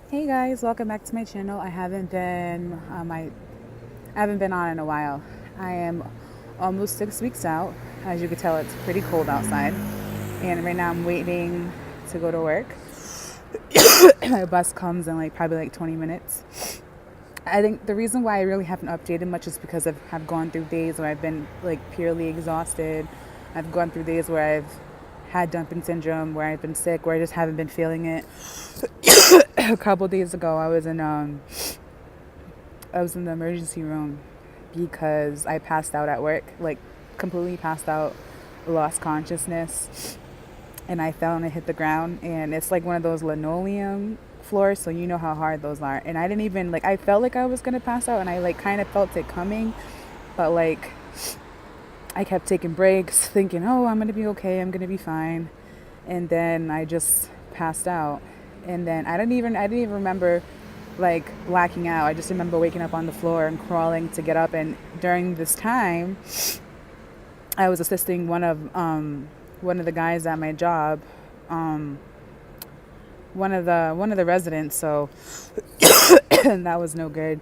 Hey guys, welcome back to my channel. I haven't been on in a while. I am almost 6 weeks out. As you can tell, it's pretty cold outside, and right now I'm waiting to go to work. My bus comes in probably 20 minutes. I think the reason why I really haven't updated much is because I've gone through days where I've been purely exhausted. I've gone through days where I've had dumping syndrome, where I've been sick, where I just haven't been feeling it. A couple days ago, I was in the emergency room because I passed out at work, completely passed out, lost consciousness, and I fell and I hit the ground. And it's like one of those linoleum floors, so you know how hard those are. And I didn't even I felt like I was gonna pass out, and I kind of felt it coming, but I kept taking breaks, thinking, "Oh, I'm gonna be okay. I'm gonna be fine," and then I just passed out. And then I didn't even remember blacking out. I just remember waking up on the floor and crawling to get up. And during this time, I was assisting one of the guys at my job, one of the residents. So that was no good.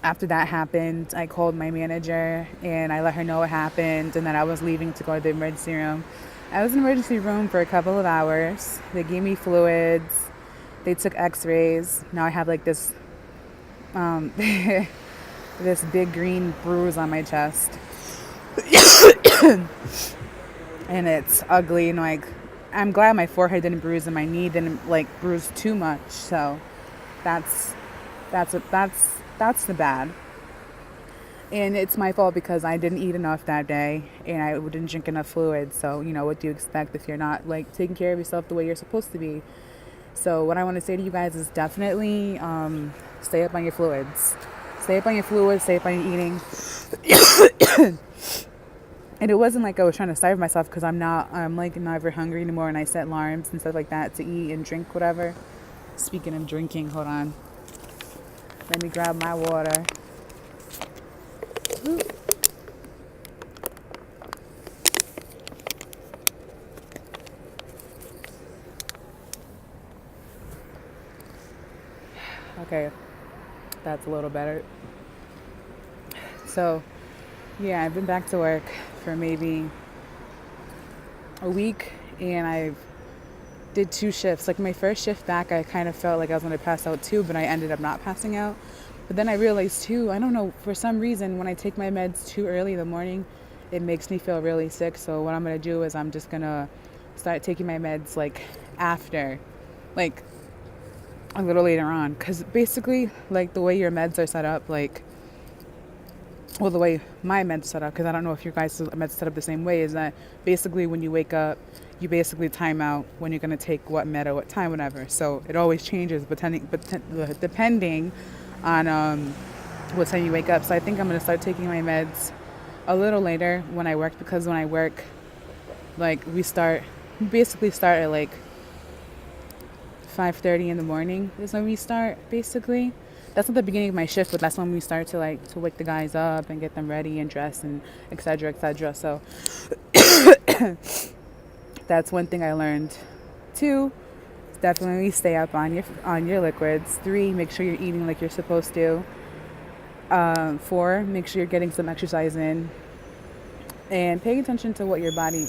After that happened, I called my manager and I let her know what happened and that I was leaving to go to the emergency room. I was in the emergency room for a couple of hours. They gave me fluids. They took x-rays. Now I have this this big green bruise on my chest. And it's ugly, and I'm glad my forehead didn't bruise and my knee didn't bruise too much. So that's that's the bad. And it's my fault because I didn't eat enough that day and I didn't drink enough fluid. So, what do you expect if you're not taking care of yourself the way you're supposed to be? So what I want to say to you guys is definitely stay up on your fluids. Stay up on your fluids, stay up on your eating. And it wasn't like I was trying to starve myself because I'm never hungry anymore, and I set alarms and stuff like that to eat and drink whatever. Speaking of drinking, hold on. Let me grab my water. Ooh. Okay, that's a little better. So, yeah, I've been back to work for maybe a week, and I did 2 shifts. My first shift back, I kind of felt like I was going to pass out too, but I ended up not passing out. But then I realized too, I don't know, for some reason, when I take my meds too early in the morning, it makes me feel really sick. So what I'm going to do is I'm just going to start taking my meds after, a little later on. Because basically, the way your meds are set up, the way my meds set up, because I don't know if your guys' meds set up the same way, is that basically when you wake up, you basically time out when you're going to take what med at what time, whatever. So it always changes depending on what time you wake up. So I think I'm going to start taking my meds a little later when I work, because when I work, we basically start at 5:30 in the morning is when we start, basically. That's not the beginning of my shift, but that's when we start to wake the guys up and get them ready and dressed and etc. etc. So that's one thing I learned. 2, definitely stay up on your liquids. 3, make sure you're eating like you're supposed to. 4, make sure you're getting some exercise in, and pay attention to how your body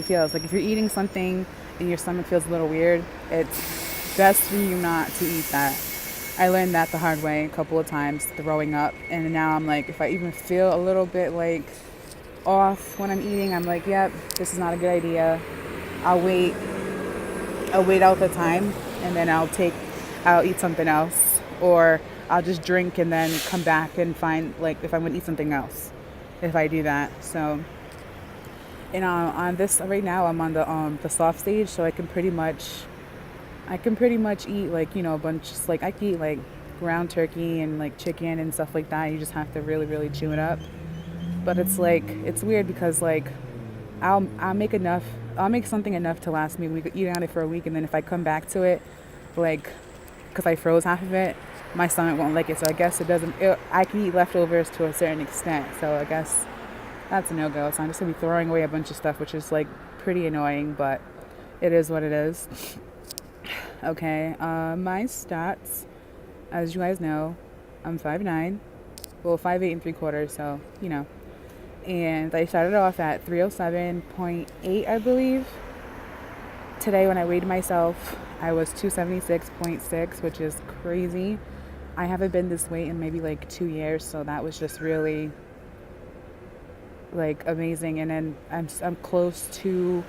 feels. If you're eating something and your stomach feels a little weird, it's best for you not to eat that. I learned that the hard way a couple of times, throwing up. And now I'm if I even feel a little bit off when I'm eating, I'm yep, this is not a good idea. I'll wait out the time, and then I'll eat something else, or I'll just drink and then come back and find if I'm going to eat something else, if I do that. So, and on this right now, I'm on the soft stage, so I can pretty much eat a bunch. I can eat ground turkey and chicken and stuff like that. You just have to really really chew it up. But it's it's weird because I'll make something enough to last me. We could eat on it for a week, and then if I come back to it, because I froze half of it, my stomach won't like it. So I guess I can eat leftovers to a certain extent. So I guess that's a no-go. So I'm just gonna be throwing away a bunch of stuff, which is pretty annoying, but it is what it is. Okay, my stats, as you guys know, I'm 5'9", well 5'8" and 3/4, so you know. And I started off at 307.8, I believe. Today, when I weighed myself, I was 276.6, which is crazy. I haven't been this weight in maybe like 2 years, so that was just really like amazing. And then I'm close to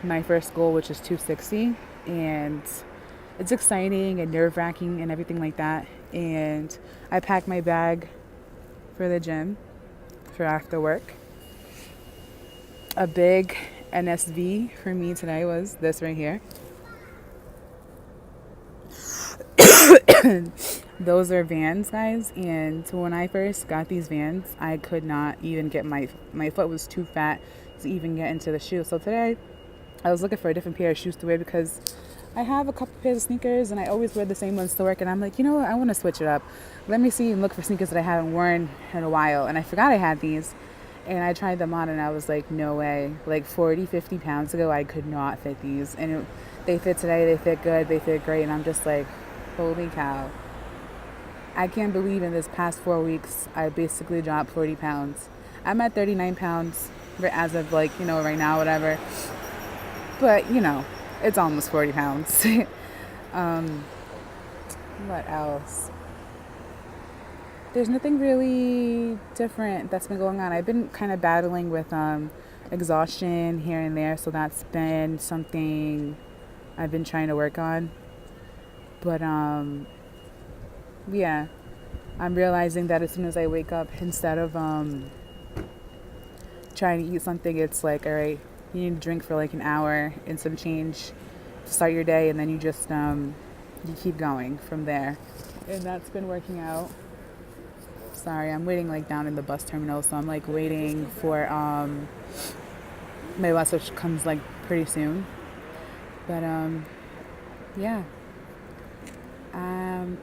my first goal, which is 260, and it's exciting and nerve-wracking and everything like that. And I packed my bag for the gym for after work. A big NSV for me today was this right here. Those are Vans, guys, and when I first got these Vans, I could not even get my foot was too fat to even get into the shoe. So today I was looking for a different pair of shoes to wear because I have a couple pairs of sneakers and I always wear the same ones to work, and I'm like, you know what, I want to switch it up. Let me see and look for sneakers that I haven't worn in a while. And I forgot I had these, and I tried them on and I was like, no way. Like 40-50 pounds ago, I could not fit these, and they fit today, they fit good, they fit great, and I'm just like, holy cow. I can't believe in this past 4 weeks, I basically dropped 40 pounds. I'm at 39 pounds as of like, right now, whatever. But, it's almost 40 pounds. What else? There's nothing really different that's been going on. I've been kind of battling with exhaustion here and there, so that's been something I've been trying to work on. But yeah, I'm realizing that as soon as I wake up, instead of trying to eat something, it's like, all right, you need to drink for like an hour and some change to start your day, and then you just you keep going from there. And that's been working out. Sorry, I'm waiting like down in the bus terminal, so I'm like waiting for my bus, which comes like pretty soon. But yeah.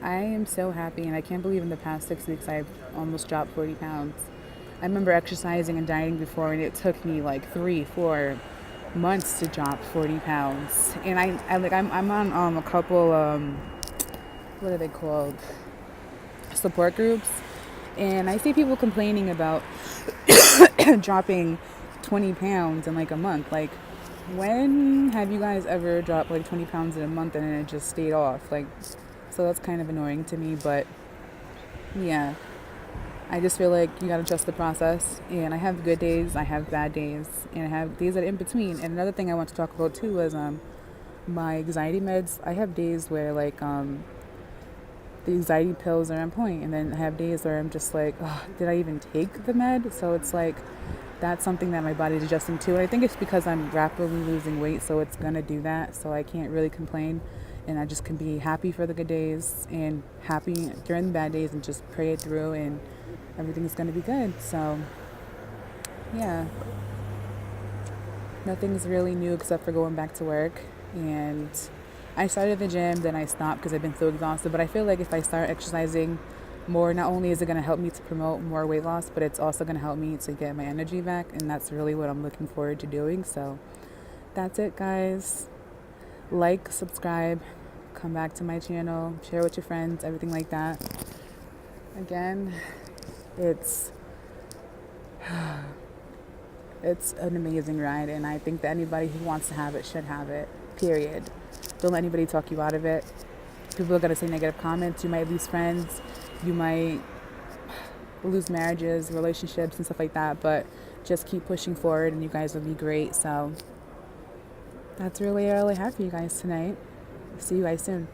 I am so happy, and I can't believe in the past 6 weeks I've almost dropped 40 pounds. I remember exercising and dieting before, and it took me like 3-4 months to drop 40 pounds. And I'm on a couple what are they called, support groups, and I see people complaining about dropping 20 pounds in like a month. Like, when have you guys ever dropped like 20 pounds in a month and then it just stayed off? Like, so that's kind of annoying to me. But yeah, I just feel like you gotta trust the process. And I have good days, I have bad days, and I have days that are in between. And another thing I want to talk about too is my anxiety meds. I have days where like the anxiety pills are on point, and then I have days where I'm just like, oh, did I even take the med? So it's like, that's something that my body's adjusting to. And I think it's because I'm rapidly losing weight, so it's gonna do that. So I can't really complain, and I just can be happy for the good days and happy during the bad days and just pray it through, and everything's gonna be good. So yeah, nothing's really new except for going back to work. And I started the gym, then I stopped because I've been so exhausted. But I feel like if I start exercising more, not only is it going to help me to promote more weight loss, but it's also going to help me to get my energy back. And that's really what I'm looking forward to doing. So that's it, guys. Like, subscribe, come back to my channel, share with your friends, everything like that. Again, it's an amazing ride, and I think that anybody who wants to have it should have it, period. Don't let anybody talk you out of it. People are going to say negative comments. You might lose friends. You might lose marriages, relationships, and stuff like that. But just keep pushing forward, and you guys will be great. So that's really all I have for you guys tonight. See you guys soon.